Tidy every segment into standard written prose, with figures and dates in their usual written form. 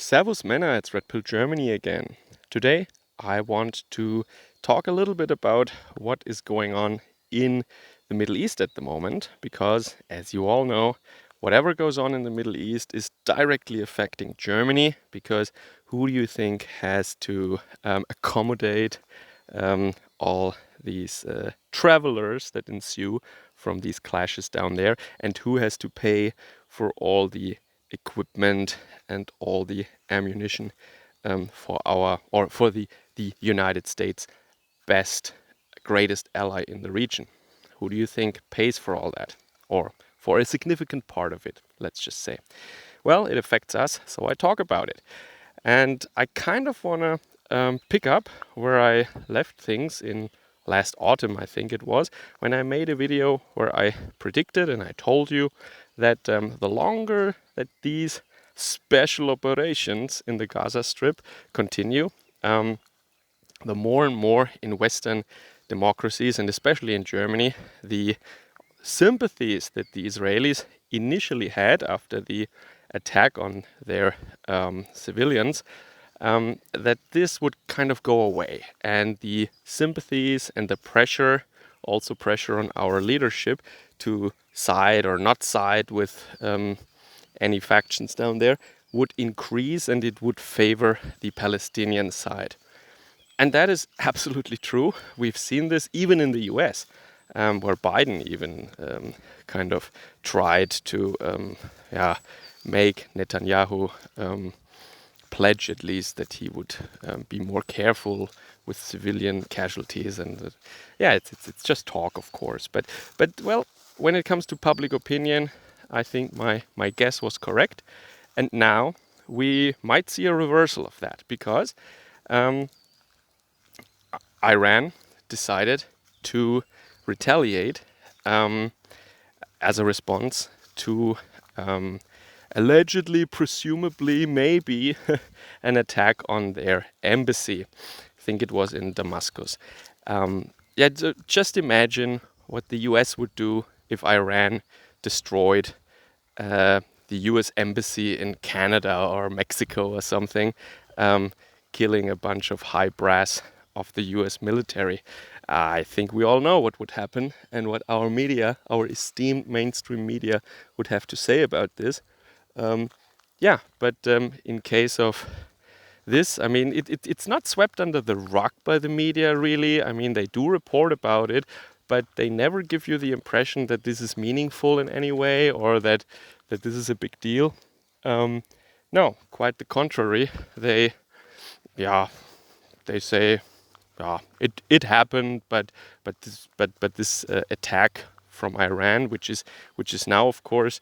Servus Männer, it's Red Pill Germany again. Today I want to talk a little bit about what is going on in the Middle East at the moment, because as you all know, whatever goes on in the Middle East is directly affecting Germany, because who do you think has to accommodate all these travelers that ensue from these clashes down there, and who has to pay for all the equipment and all the ammunition for the United States greatest ally in the region? Who do you think pays for all that, or for a significant part of it, let's just say? Well, it affects us, so I talk about it. And I kind of want to pick up where I left things in last autumn, I think it was, when I made a video where I predicted and I told you that the longer that these special operations in the Gaza Strip continue, the more and more in Western democracies, and especially in Germany, the sympathies that the Israelis initially had after the attack on their civilians, that this would kind of go away. And the sympathies and the pressure, also pressure on our leadership to side or not side with any factions down there, would increase, and it would favor the Palestinian side. And that is absolutely true. We've seen this even in the US, where Biden even kind of tried to make Netanyahu pledge at least that he would be more careful with civilian casualties. And it's just talk, of course. But well, when it comes to public opinion, I think my guess was correct. And now we might see a reversal of that, because Iran decided to retaliate as a response to allegedly, presumably, maybe an attack on their embassy. I think it was in Damascus. Just imagine what the US would do if Iran destroyed the US embassy in Canada or Mexico or something, killing a bunch of high brass of the US military. I think we all know what would happen and what our media, our esteemed mainstream media, would have to say about this. But in case of this, I mean, it's not swept under the rug by the media, really. I mean, they do report about it, but they never give you the impression that this is meaningful in any way, or that this is a big deal. No, quite the contrary. They say, it happened, but this attack from Iran, which is now, of course,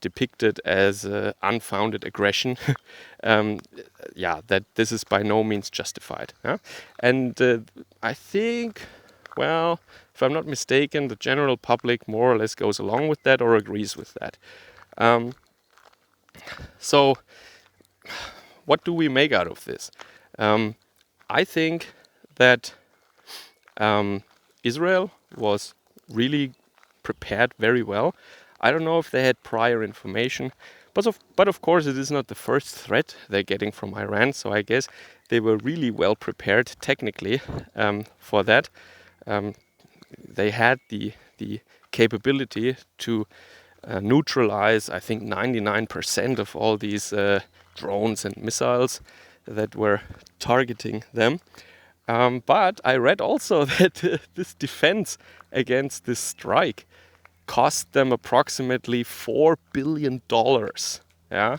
depicted as unfounded aggression, that this is by no means justified. And I think, well, if I'm not mistaken, the general public more or less goes along with that or agrees with that. So what do we make out of this? I think that Israel was really prepared very well. I don't know if they had prior information, but of course it is not the first threat they're getting from Iran, so I guess they were really well prepared technically for that. They had the capability to neutralize, I think, 99% of all these drones and missiles that were targeting them. But I read also that this defense against this strike cost them approximately $4 billion. Yeah,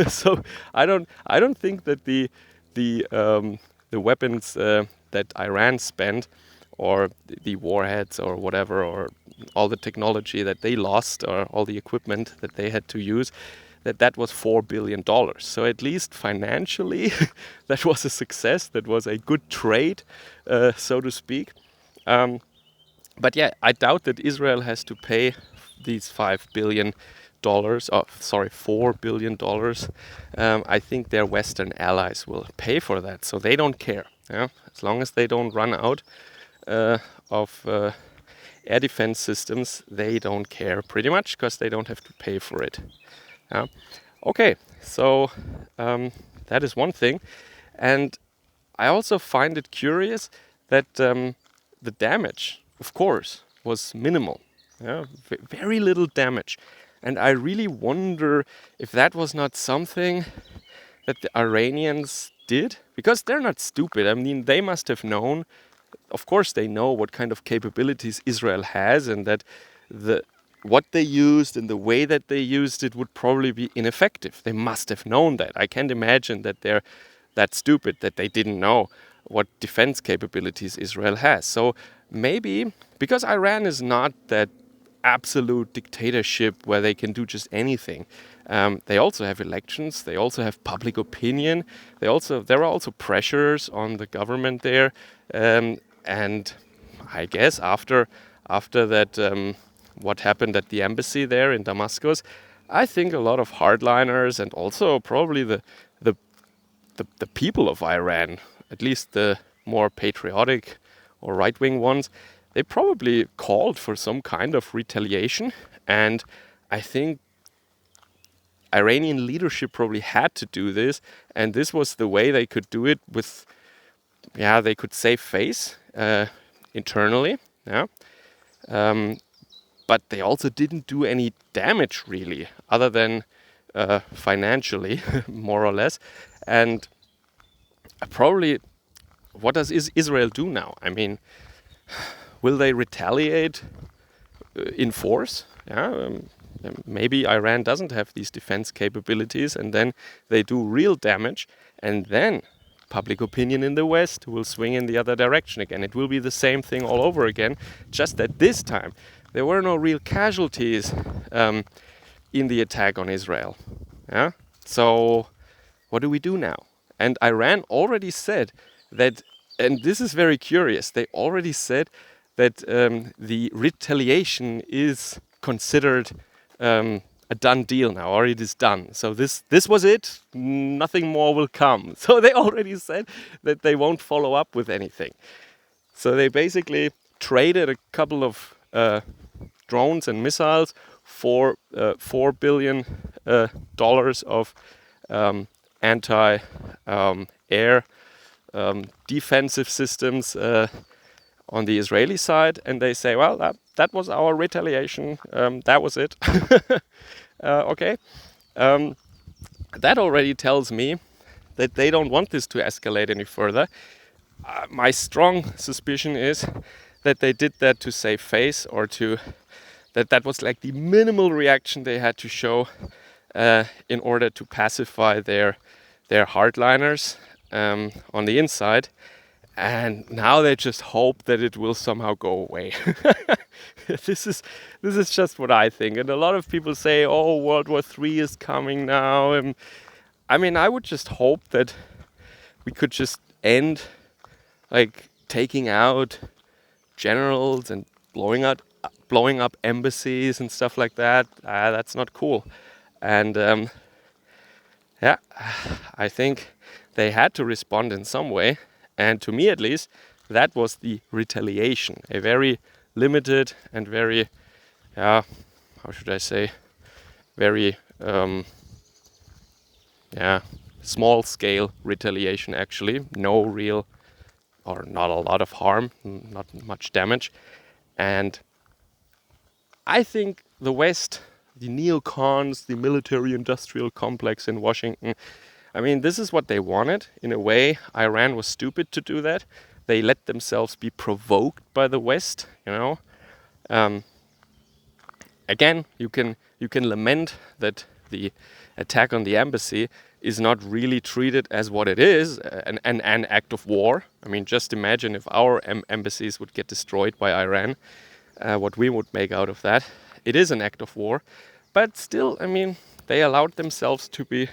so I don't think that the weapons that Iran spent, or the warheads or whatever, or all the technology that they lost, or all the equipment that they had to use, that was $4 billion. So at least financially, that was a success. That was a good trade, so to speak. But yeah, I doubt that Israel has to pay these $4 billion. I think their Western allies will pay for that, so they don't care. Yeah? As long as they don't run out of air defense systems, they don't care pretty much, because they don't have to pay for it. Yeah. Okay, so That is one thing. And I also find it curious that the damage, of course, was minimal. Yeah, very little damage. And I really wonder if that was not something that the Iranians did, because they're not stupid. I mean, they must have known, of course they know what kind of capabilities Israel has, and that the what they used and the way that they used it would probably be ineffective. They must have known that. I can't imagine that they're that stupid that they didn't know what defense capabilities Israel has. So maybe because Iran is not that absolute dictatorship where they can do just anything. They also have elections. They also have public opinion. There are also pressures on the government there, and I guess after that, what happened at the embassy there in Damascus, I think a lot of hardliners and also probably the the people of Iran, at least the more patriotic or right-wing ones, they probably called for some kind of retaliation. And I think Iranian leadership probably had to do this, and this was the way they could do it with, yeah, they could save face internally, yeah. But they also didn't do any damage really, other than financially, more or less. And probably, what does Israel do now? I mean, will they retaliate in force? Yeah, maybe Iran doesn't have these defense capabilities, and then they do real damage, and then public opinion in the West will swing in the other direction again. It will be the same thing all over again, just that this time there were no real casualties in the attack on Israel. Yeah? So what do we do now? And Iran already said that, and this is very curious, they already said that the retaliation is considered a done deal now, or it is done. So this was it, nothing more will come. So they already said that they won't follow up with anything. So they basically traded a couple of drones and missiles for $4 billion of anti-air defensive systems on the Israeli side, and they say, well, that was our retaliation, that was it. Okay. That already tells me that they don't want this to escalate any further. My strong suspicion is that they did that to save face, or that was like the minimal reaction they had to show in order to pacify their hardliners on the inside. And now they just hope that it will somehow go away. This is just what I think. And a lot of people say, oh, World War III is coming now. And I mean, I would just hope that we could just end like taking out generals and blowing up embassies and stuff like that. That's not cool. And yeah, I think they had to respond in some way. And to me, at least, that was the retaliation. A very limited and very, how should I say, very, small-scale retaliation, actually. No real, or not a lot of harm, not much damage. And I think the West, the neocons, the military-industrial complex in Washington, I mean, this is what they wanted. In a way, Iran was stupid to do that. They let themselves be provoked by the West, you know. Again, you can lament that the attack on the embassy is not really treated as what it is, an act of war. I mean, just imagine if our embassies would get destroyed by Iran, what we would make out of that. It is an act of war. But still, I mean, they allowed themselves to be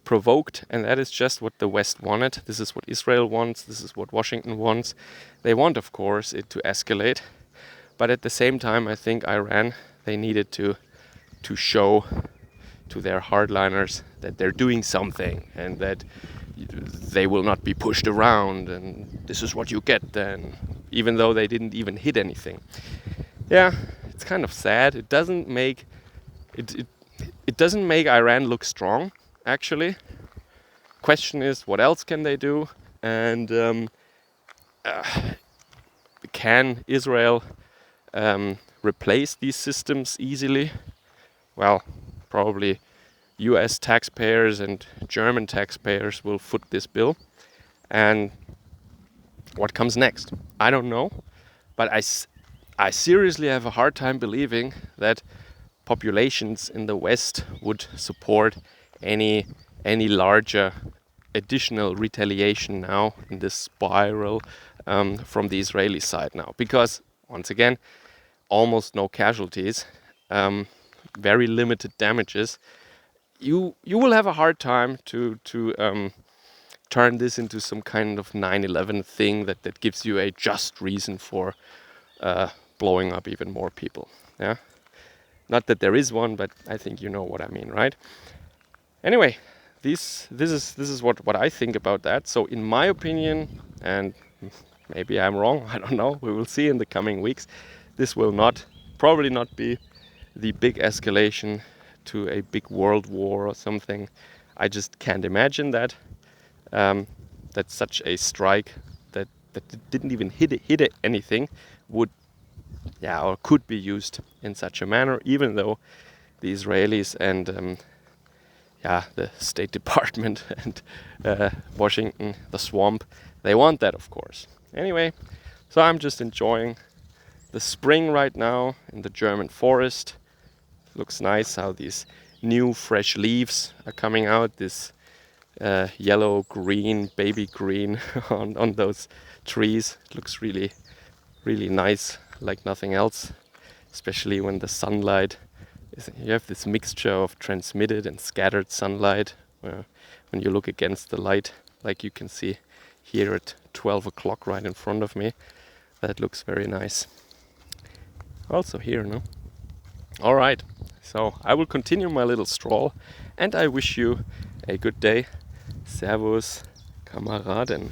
provoked, and that is just what the West wanted. This is what Israel wants. This is what Washington wants. They want, of course, it to escalate. But at the same time, I think Iran, they needed to show to their hardliners that they're doing something and that they will not be pushed around, and this is what you get then, even though they didn't even hit anything. Yeah, it's kind of sad. It doesn't make Iran look strong, actually. question is, what else can they do? And can Israel replace these systems easily? Well, probably US taxpayers and German taxpayers will foot this bill. And what comes next? I don't know. But I seriously have a hard time believing that populations in the West would support any larger additional retaliation now in this spiral from the Israeli side now. Because, once again, almost no casualties, very limited damages. You will have a hard time to turn this into some kind of 9/11 thing that gives you a just reason for blowing up even more people. Yeah, not that there is one, but I think you know what I mean, right? Anyway, this is what I think about that. So in my opinion, and maybe I'm wrong, I don't know, we will see in the coming weeks, this will probably not be the big escalation to a big world war or something. I just can't imagine that that such a strike that didn't even hit anything would, yeah, or could be used in such a manner, even though the Israelis and the State Department and Washington, the swamp, they want that, of course. Anyway, so I'm just enjoying the spring right now in the German forest. Looks nice how these new fresh leaves are coming out, this yellow, green, baby green on those trees. It looks really, really nice, like nothing else, especially when the sunlight you have this mixture of transmitted and scattered sunlight when you look against the light, like you can see here at 12 o'clock right in front of me. That looks very nice. Also here, no? All right, so I will continue my little stroll, and I wish you a good day. Servus, Kameraden.